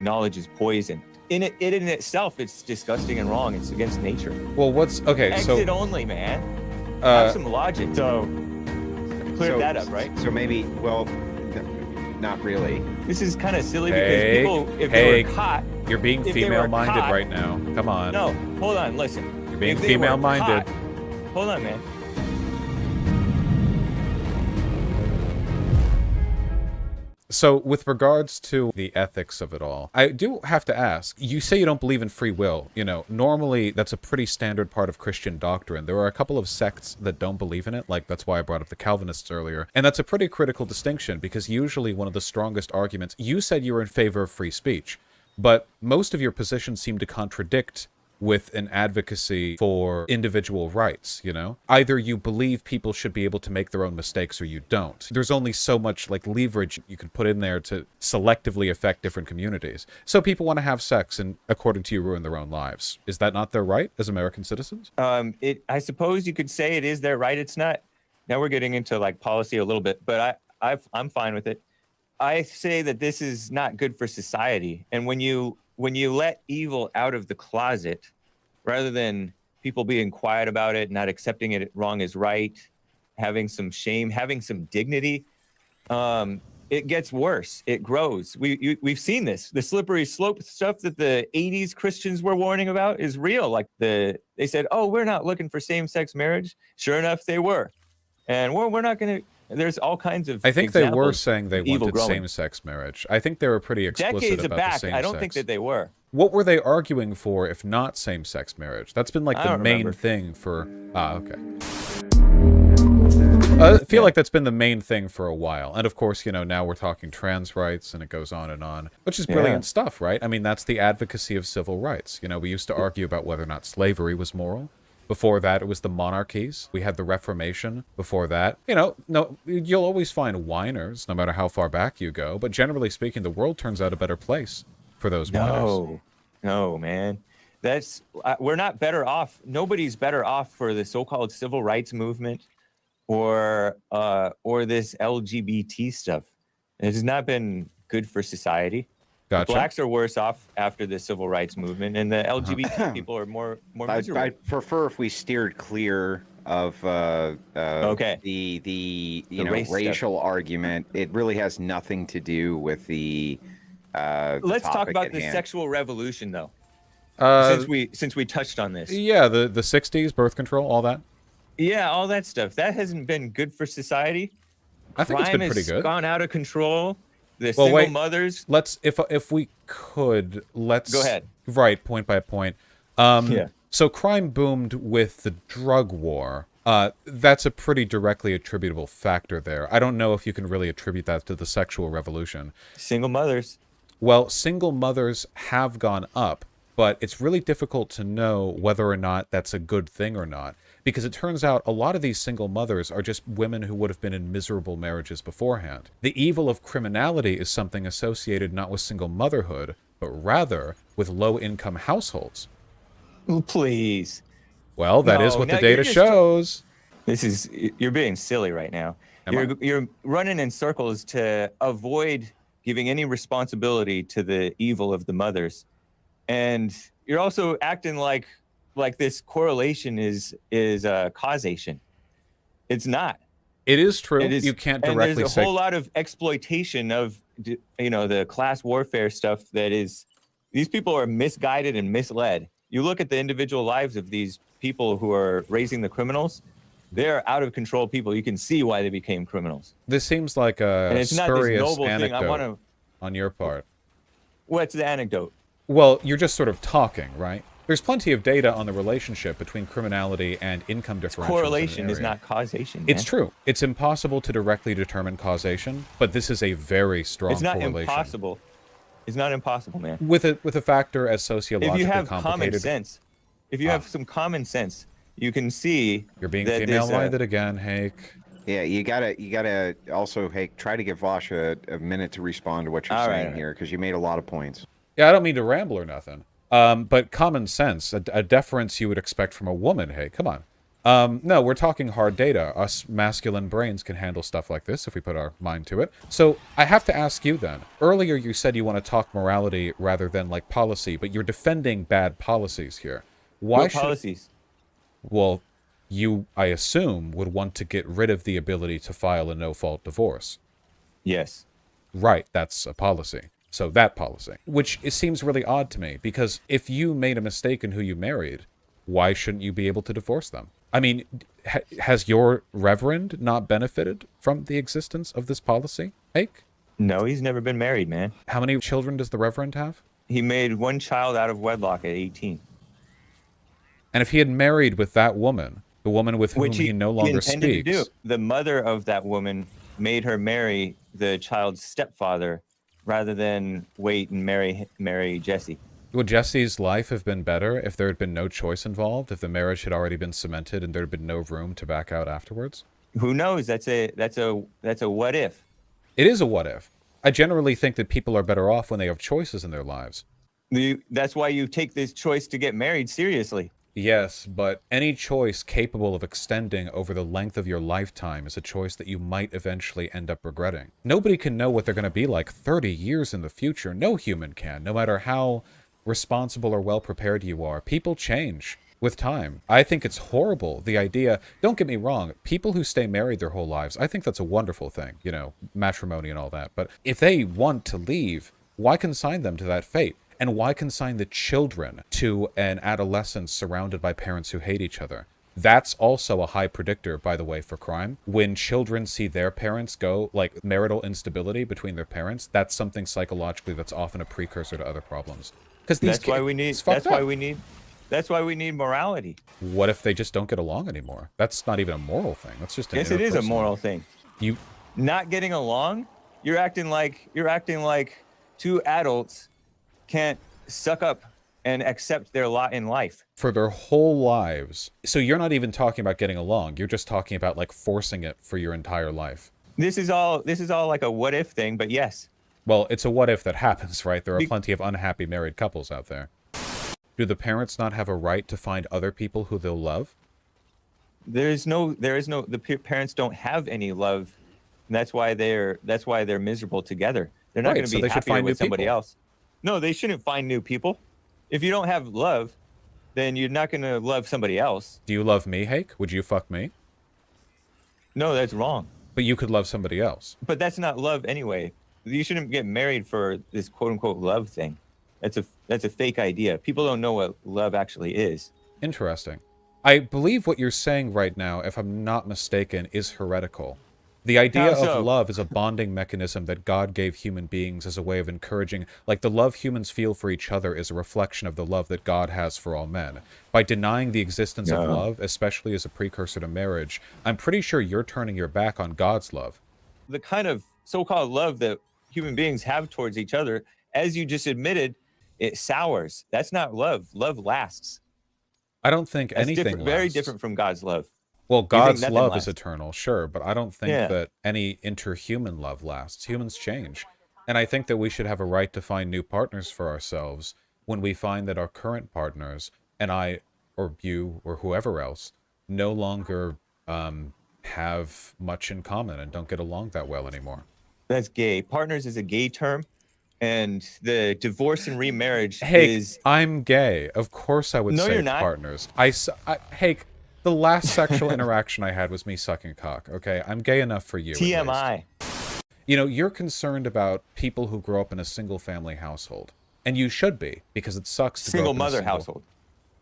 knowledge is poison. In itself, it's disgusting and wrong. It's against nature. Well, what's okay? Exit only, man. Have some logic. So clear that up, right? So maybe, well, not really. This is kind of silly because people, if they were caught, you're being female-minded right now. Come on. No, hold on. Listen. You're being female-minded. Hold on, man. So with regards to the ethics of it all, I do have to ask, you say you don't believe in free will. You know, normally that's a pretty standard part of Christian doctrine. There are a couple of sects that don't believe in it, like that's why I brought up the Calvinists earlier. And that's a pretty critical distinction because usually one of the strongest arguments, you said you were in favor of free speech, but most of your positions seem to contradict with an advocacy for individual rights, you know? Either you believe people should be able to make their own mistakes or you don't. There's only so much, like, leverage you can put in there to selectively affect different communities. So people want to have sex and, according to you, ruin their own lives. Is that not their right as American citizens? I suppose you could say it is their right. It's not. Now we're getting into, like, policy a little bit, but I'm fine with it. I say that this is not good for society. And when you let evil out of the closet, rather than people being quiet about it, not accepting it wrong is right, having some shame, having some dignity, it gets worse. It grows. We've seen this. The slippery slope stuff that the 80s Christians were warning about is real. Like they said, oh, we're not looking for same-sex marriage. Sure enough, they were. And we're not going to. There's all kinds of. I think they were saying they wanted same-sex marriage. I think they were pretty explicit decades about back, the same-sex. I don't think that they were. What were they arguing for if not same-sex marriage? That's been like the main thing for. Okay. I feel like that's been the main thing for a while. And of course, you know, now we're talking trans rights and it goes on, which is brilliant stuff, right? I mean, that's the advocacy of civil rights. You know, we used to argue about whether or not slavery was moral. Before that, it was the monarchies. We had the Reformation. Before that, you know, no, you'll always find whiners, no matter how far back you go. But generally speaking, the world turns out a better place for those whiners. No, man. We're not better off. Nobody's better off for the so-called civil rights movement or this LGBT stuff. It has not been good for society. Gotcha. Blacks are worse off after the civil rights movement, and the LGBT people are more miserable. I'd prefer if we steered clear of the racial argument. It really has nothing to do with the. Let's talk about the sexual revolution, though. Since we touched on this. Yeah, the 60s, birth control, all that. Yeah, all that stuff. That hasn't been good for society. I think it's been pretty good. Crime has gone out of control. The single mothers. Let's, if we could, let's go ahead. Right, point by point. So crime boomed with the drug war. That's a pretty directly attributable factor there. I don't know if you can really attribute that to the sexual revolution. Single mothers. Well, single mothers have gone up, but it's really difficult to know whether or not that's a good thing or not. Because it turns out a lot of these single mothers are just women who would have been in miserable marriages beforehand. The evil of criminality is something associated not with single motherhood, but rather with low-income households. Please. Well, that is what the data shows. You're being silly right now. You're running in circles to avoid giving any responsibility to the evil of the mothers. And you're also acting like this correlation is causation. It's not. It is true. You can't directly say. And there's a whole lot of exploitation of, you know, the class warfare stuff that is. These people are misguided and misled. You look at the individual lives of these people who are raising the criminals. They're out of control people. You can see why they became criminals. This seems like a spurious anecdote on your part. What's the anecdote? Well, you're just sort of talking, right? There's plenty of data on the relationship between criminality and income differentials. Correlation is not causation. Man. It's true. It's impossible to directly determine causation, but this is a very strong correlation. It's not impossible. It's not impossible, man. With a factor as sociologically complicated. If you have common sense, if you have some common sense, you can see. You're being female-minded again, Hake. Yeah, you gotta also, Hake, try to give Vaush a minute to respond to what you're saying here, because you made a lot of points. Yeah, I don't mean to ramble or nothing. But common sense, a deference you would expect from a woman, hey, come on. No, we're talking hard data. Us masculine brains can handle stuff like this if we put our mind to it. So I have to ask you then. Earlier you said you want to talk morality rather than like policy, but you're defending bad policies here. Why what policies? Well, you, I assume, would want to get rid of the ability to file a no-fault divorce. Yes. Right, that's a policy. So that policy. Which it seems really odd to me, because if you made a mistake in who you married, why shouldn't you be able to divorce them? I mean, has your reverend not benefited from the existence of this policy, Hake? No, he's never been married, man. How many children does the reverend have? He made one child out of wedlock at 18. And if he had married with that woman, the woman with whom he no longer speaks... To do. The mother of that woman made her marry the child's stepfather rather than wait and marry Jesse. Would Jesse's life have been better if there had been no choice involved, if the marriage had already been cemented and there had been no room to back out afterwards? Who knows? That's a what if. It is a what if. I generally think that people are better off when they have choices in their lives. That's why you take this choice to get married seriously. Yes, but any choice capable of extending over the length of your lifetime is a choice that you might eventually end up regretting. Nobody can know what they're going to be like 30 years in the future. No human can, no matter how responsible or well prepared you are. People change with time. I think it's horrible, the idea. Don't get me wrong, people who stay married their whole lives, I think that's a wonderful thing, you know, matrimony and all that. But if they want to leave, why consign them to that fate? And why consign the children to an adolescence surrounded by parents who hate each other? That's also a high predictor, by the way, for crime. When children see their parents go, like marital instability between their parents, that's something psychologically that's often a precursor to other problems. Because that's why we need morality. What if they just don't get along anymore? That's not even a moral thing. That's just an yes, it is a moral thing. You not getting along, you're acting like two adults can't suck up and accept their lot in life for their whole lives. So you're not even talking about getting along. You're just talking about like forcing it for your entire life. This is all like a what if thing, but yes. Well, it's a what if that happens, right? There are plenty of unhappy married couples out there. Do the parents not have a right to find other people who they'll love? The parents don't have any love. And that's why they're miserable together. They're not going to be happier with somebody else. No, they shouldn't find new people. If you don't have love, then you're not going to love somebody else. Do you love me, Hake? Would you fuck me? No, that's wrong. But you could love somebody else. But that's not love anyway. You shouldn't get married for this quote-unquote love thing. That's a fake idea. People don't know what love actually is. Interesting. I believe what you're saying right now, if I'm not mistaken, is heretical. The idea of love is a bonding mechanism that God gave human beings as a way of encouraging, like the love humans feel for each other is a reflection of the love that God has for all men. By denying the existence of love, especially as a precursor to marriage, I'm pretty sure you're turning your back on God's love. The kind of so-called love that human beings have towards each other, as you just admitted, it sours. That's not love. Love lasts. I don't think anything lasts. Very different from God's love. Well, God's love is eternal, sure, but I don't think that any interhuman love lasts. Humans change. And I think that we should have a right to find new partners for ourselves when we find that our current partners, and I, or you, or whoever else, no longer have much in common and don't get along that well anymore. That's gay. Partners is a gay term, and the divorce and remarriage is... I'm gay. Of course I would say you're not. Partners. Hey, the last sexual interaction I had was me sucking cock, okay? I'm gay enough for you. TMI. You know, you're concerned about people who grow up in a single-family household. And you should be, because it sucks to single mother household.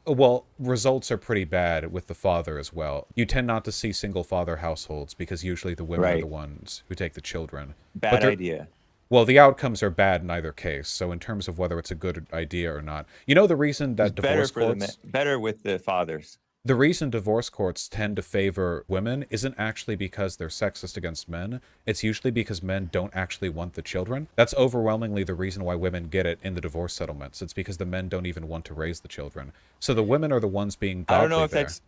Well, results are pretty bad with the father as well. You tend not to see single-father households because usually the women are the ones who take the children. Bad idea. Well, the outcomes are bad in either case. So in terms of whether it's a good idea or not, you know the reason that divorce courts... better with the fathers. The reason divorce courts tend to favor women isn't actually because they're sexist against men. It's usually because men don't actually want the children. That's overwhelmingly the reason why women get it in the divorce settlements. It's because the men don't even want to raise the children. So the women are the ones being godly. I don't know if that's...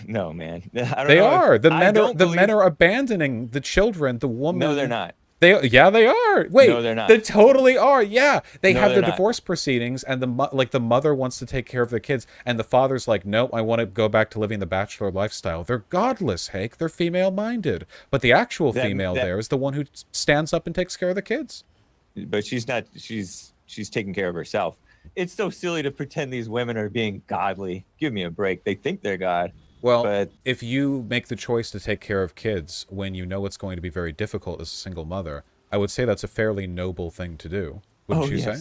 no, man. They are. The men are abandoning the children. The woman... No, they're not. They are. Wait, No, they're not. They totally are. Yeah, they No, have the they're not. divorce proceedings, and the mother wants to take care of the kids, and the father's like, nope, I want to go back to living the bachelor lifestyle. They're godless, Hake. They're female-minded, but the actual female there is the one who stands up and takes care of the kids. But she's not. She's taking care of herself. It's so silly to pretend these women are being godly. Give me a break. They think they're God. Well, but if you make the choice to take care of kids when you know it's going to be very difficult as a single mother, I would say that's a fairly noble thing to do. Wouldn't you say?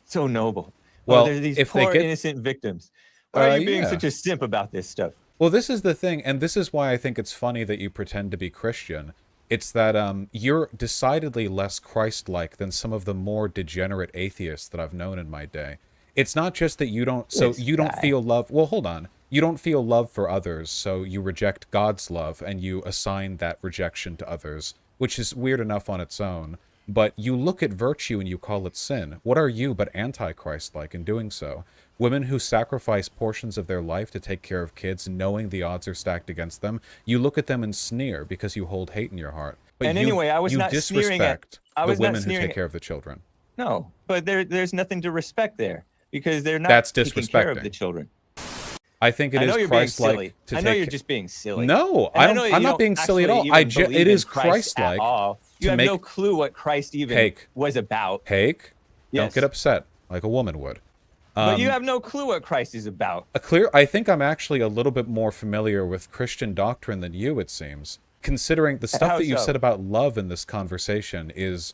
So noble. Well, they're these if poor they get innocent victims. Why are you being yeah. such a simp about this stuff? Well, this is the thing, and this is why I think it's funny that you pretend to be Christian. It's that you're decidedly less Christ-like than some of the more degenerate atheists that I've known in my day. It's not just that you don't, you don't feel love. Well, hold on. You don't feel love for others, so you reject God's love, and you assign that rejection to others, which is weird enough on its own. But you look at virtue and you call it sin. What are you but anti-Christ-like in doing so? Women who sacrifice portions of their life to take care of kids, knowing the odds are stacked against them, you look at them and sneer because you hold hate in your heart. But And anyway, I was not sneering at the women who take care of the children. No, but there's nothing to respect there because they're not taking care of the children. I think it is Christ-like to take... I know you're just being silly. No, I'm not being silly at all. It is Christ-like. You have no clue what Christ even was about. Hake, don't get upset like a woman would. But you have no clue what Christ is about. I think I'm actually a little bit more familiar with Christian doctrine than you, it seems. Considering the stuff that you said about love in this conversation is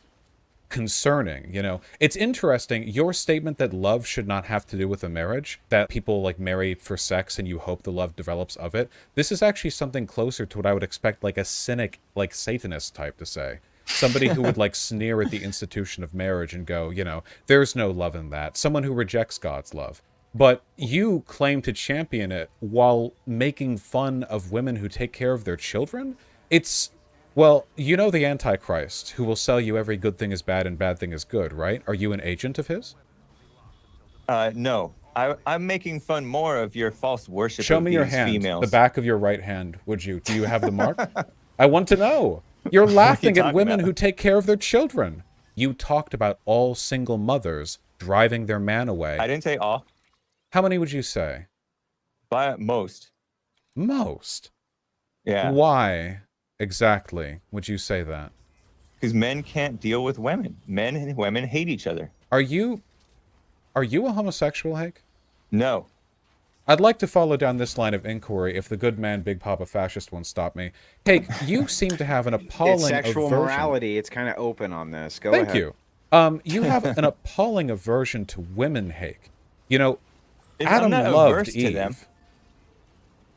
concerning, you know. It's interesting, your statement that love should not have to do with a marriage, that people like marry for sex and you hope the love develops of it. This is actually something closer to what I would expect like a cynic, like Satanist type to say. Somebody who would like sneer at the institution of marriage and go, you know, there's no love in that. Someone who rejects God's love. But you claim to champion it while making fun of women who take care of their children? It's... Well, you know the Antichrist, who will sell you every good thing is bad and bad thing is good, right? Are you an agent of his? No. I'm making fun more of your false worship Show of me these your hand, females. the back of your right hand, would you? Do you have the mark? I want to know. You're laughing at women who take care of their children. You talked about all single mothers driving their man away. I didn't say all. How many would you say? By most. Most? Yeah. Why exactly would you say that? Because men can't deal with women. Men and women hate each other. Are you a homosexual, Hake? No. I'd like to follow down this line of inquiry if the good man Big Papa Fascist won't stop me. Hake, you seem to have an appalling it's sexual aversion. morality. It's kind of open on this. Go ahead. Thank you. You have an appalling aversion to women, Hake. You know, Adam loved Eve. To them.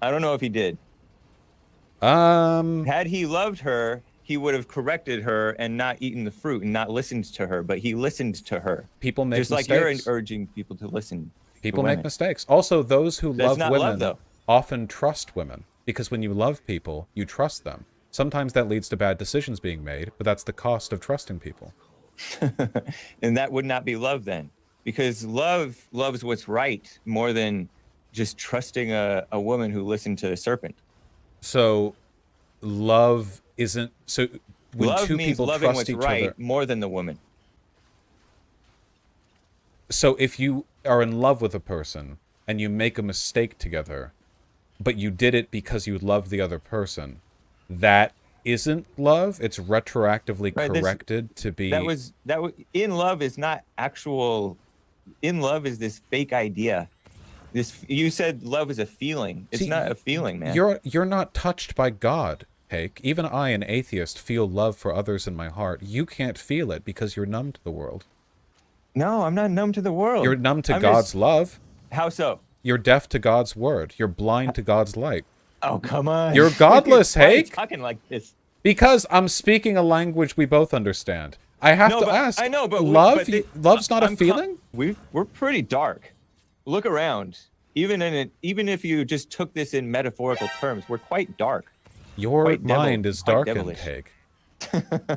I don't know if he did. Had he loved her, he would have corrected her and not eaten the fruit and not listened to her. But he listened to her. People make mistakes. Just like you're urging people to listen. People make mistakes. Also, those who love women love, often trust women. Because when you love people, you trust them. Sometimes that leads to bad decisions being made, but that's the cost of trusting people. And that would not be love then. Because love loves what's right more than just trusting a woman who listened to a serpent. So, love isn't... So, when love two means people loving trust what's each right other, more than the woman. So, if you are in love with a person and you make a mistake together, but you did it because you loved the other person, that isn't love. It's retroactively corrected to be... That was in love is not actual... In love is this fake idea. You said love is a feeling. It's not a feeling, man. You're not touched by God, Hake. Even I, an atheist, feel love for others in my heart. You can't feel it because you're numb to the world. No, I'm not numb to the world. You're numb to God's love. How so? You're deaf to God's word. You're blind to God's light. Oh, come on. You're godless, Why are you Hake. talking like this? Because I'm speaking a language we both understand. I have to ask. I know, but love's not a feeling? We're pretty dark. Look around. Even if you just took this in metaphorical terms, we're quite dark. Your mind is darkened, Hake.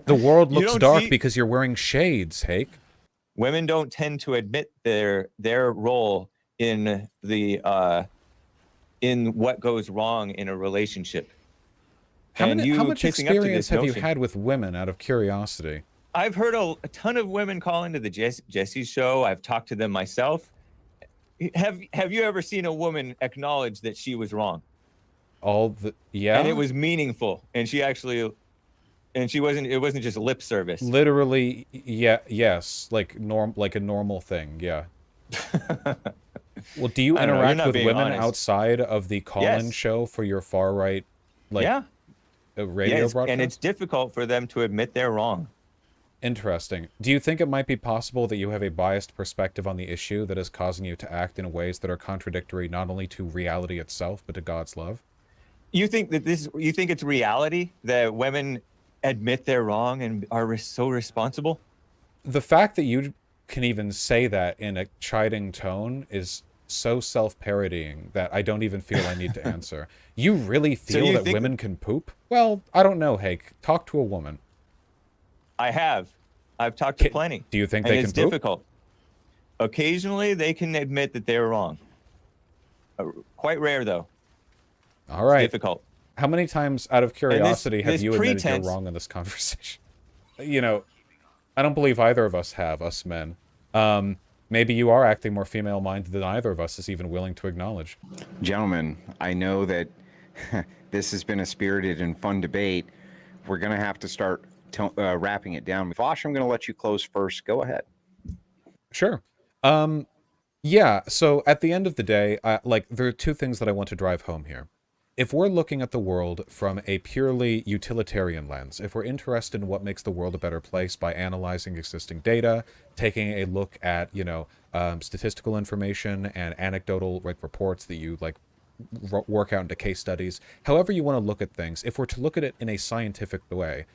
The world looks dark because you're wearing shades, Hake. Women don't tend to admit their role in the in what goes wrong in a relationship. How much experience have you had with women, out of curiosity? I've heard a ton of women call into the Jesse's show. I've talked to them myself. Have you ever seen a woman acknowledge that she was wrong? Yeah. And it was meaningful, and she wasn't. It wasn't just lip service. Literally, yeah, yes, like a normal thing, yeah. Well, do you interact with women outside of the call-in show for your far-right, radio broadcast? And it's difficult for them to admit they're wrong. Interesting. Do you think it might be possible that you have a biased perspective on the issue that is causing you to act in ways that are contradictory not only to reality itself, but to God's love? You think it's reality that women admit they're wrong and are so responsible? The fact that you can even say that in a chiding tone is so self-parodying that I don't even feel I need to answer. You really feel that women can poop? Well, I don't know, Hake. Talk to a woman. I've talked to plenty. Do you think they can poop? It's difficult. Occasionally, they can admit that they're wrong. Quite rare, though. All right. It's difficult. How many times, out of curiosity, have you admitted you're wrong in this conversation? You know, I don't believe either of us have, us men. Maybe you are acting more female-minded than either of us is even willing to acknowledge. Gentlemen, I know that this has been a spirited and fun debate. We're going to have to start wrapping it down. Vaush, I'm going to let you close first. Go ahead. Sure. Yeah, so at the end of the day, there are two things that I want to drive home here. If we're looking at the world from a purely utilitarian lens, if we're interested in what makes the world a better place by analyzing existing data, taking a look at, statistical information and anecdotal reports that you work out into case studies, however you want to look at things, if we're to look at it in a scientific way,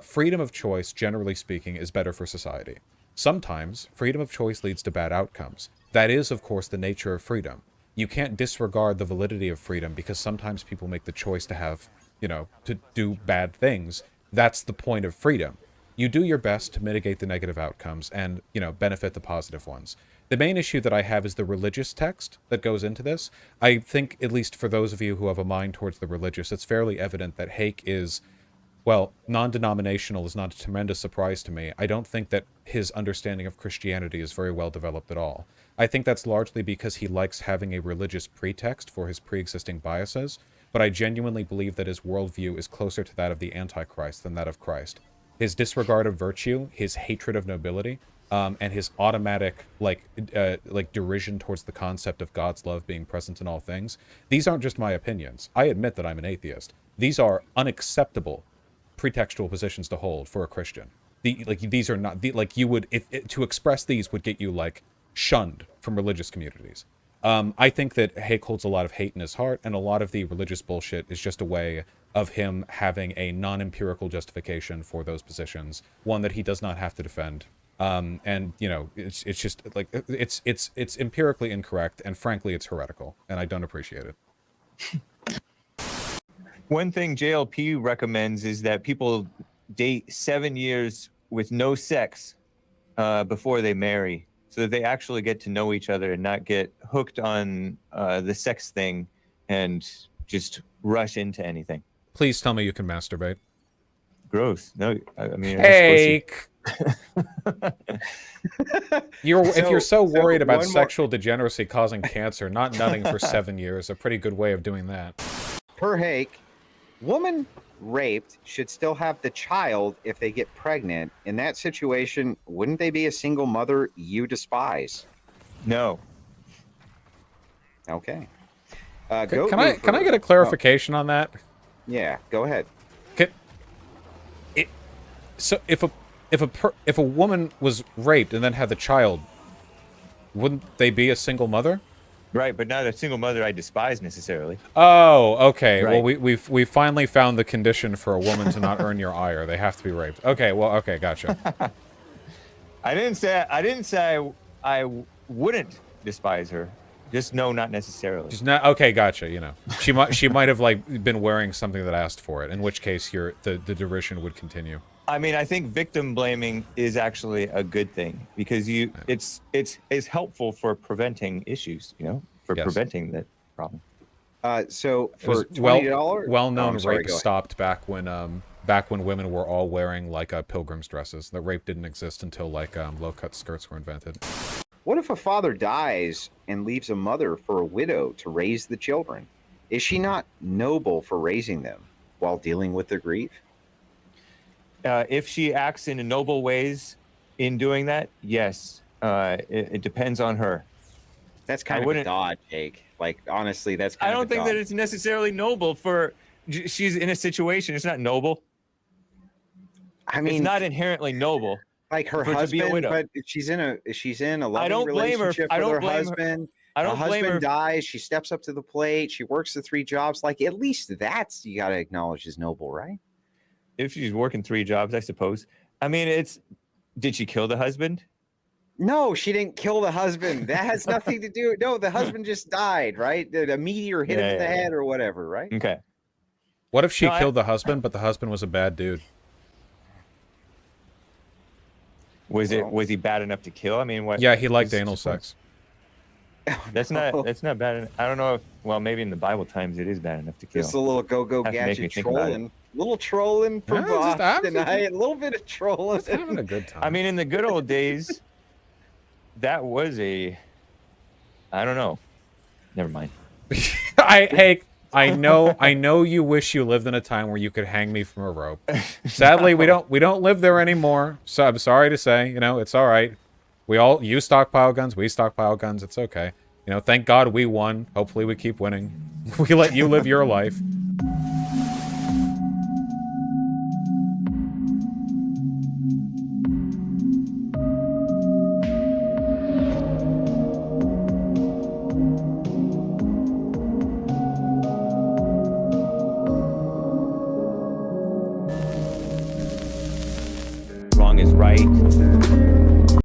freedom of choice, generally speaking, is better for society. Sometimes freedom of choice leads to bad outcomes. That is, of course, the nature of freedom. You can't disregard the validity of freedom because sometimes people make the choice to have, to do bad things. That's the point of freedom. You do your best to mitigate the negative outcomes and, benefit the positive ones. The main issue that I have is the religious text that goes into this. I think, at least for those of you who have a mind towards the religious, it's fairly evident that Hake is, non-denominational is not a tremendous surprise to me. I don't think that his understanding of Christianity is very well developed at all. I think that's largely because he likes having a religious pretext for his pre-existing biases, but I genuinely believe that his worldview is closer to that of the Antichrist than that of Christ. His disregard of virtue, his hatred of nobility, and his automatic, derision towards the concept of God's love being present in all things, these aren't just my opinions. I admit that I'm an atheist. These are unacceptable pretextual positions to hold for a Christian. These are not, to express these would get you, shunned from religious communities. I think that Hake holds a lot of hate in his heart, and a lot of the religious bullshit is just a way of him having a non-empirical justification for those positions, one that he does not have to defend. It's just it's empirically incorrect, and frankly, it's heretical, and I don't appreciate it. One thing JLP recommends is that people date 7 years with no sex before they marry, so that they actually get to know each other and not get hooked on the sex thing and just rush into anything. Please tell me you can masturbate. Gross. No, I mean... Hake! If you're so worried about sexual degeneracy causing cancer, not nutting for 7 years, a pretty good way of doing that. Per Hake, woman raped should still have the child if they get pregnant. In that situation, wouldn't they be a single mother you despise? No. Okay. Can I get a clarification on that? Yeah, go ahead. So if a woman was raped and then had the child, wouldn't they be a single mother? Right, but not a single mother I despise necessarily. Oh, okay. Right. Well, we finally found the condition for a woman to not earn your ire. They have to be raped. Okay, well, okay, gotcha. I didn't say I wouldn't despise her. Just no, not necessarily. Just not, okay, gotcha. She might have been wearing something that asked for it. In which case, the derision would continue. I mean, I think victim blaming is actually a good thing because it's helpful for preventing issues, preventing that problem. So for $20, well-known rape stopped back when back when women were all wearing like pilgrims dresses. That rape didn't exist until like low-cut skirts were invented. What if a father dies and leaves a mother for a widow to raise the children? Is she not noble for raising them while dealing with their grief? If she acts in noble ways in doing that, yes. It depends on her. That's kind of a dodge, Jake. Like, honestly, that's kind I of don't think that it's necessarily noble for... She's in a situation. It's not noble. I mean, it's not inherently noble. Like her husband, but she's in a loving relationship with her husband. I don't blame her. Husband dies. She steps up to the plate. She works the 3 jobs. Like, at least that's, you got to acknowledge, is noble, right? If she's working 3 jobs, I suppose. I mean, did she kill the husband? No, she didn't kill the husband. That has nothing to do. No, the husband just died, right? A meteor hit him in the head or whatever, right? Okay. What if she killed the husband, but the husband was a bad dude? Was he bad enough to kill? I mean, what? Yeah, he liked anal sex. That's not bad. I don't know if, well, maybe in the Bible times it is bad enough to kill. Just a little go gadget trolling. Little trolling for Vaush tonight. A little bit of trolling. Just having a good time. I mean, in the good old days, that was I don't know. Never mind. I know you wish you lived in a time where you could hang me from a rope. Sadly, we don't live there anymore. So I'm sorry to say, it's all right. You stockpile guns, we stockpile guns, it's okay. Thank God we won. Hopefully we keep winning. We let you live your life.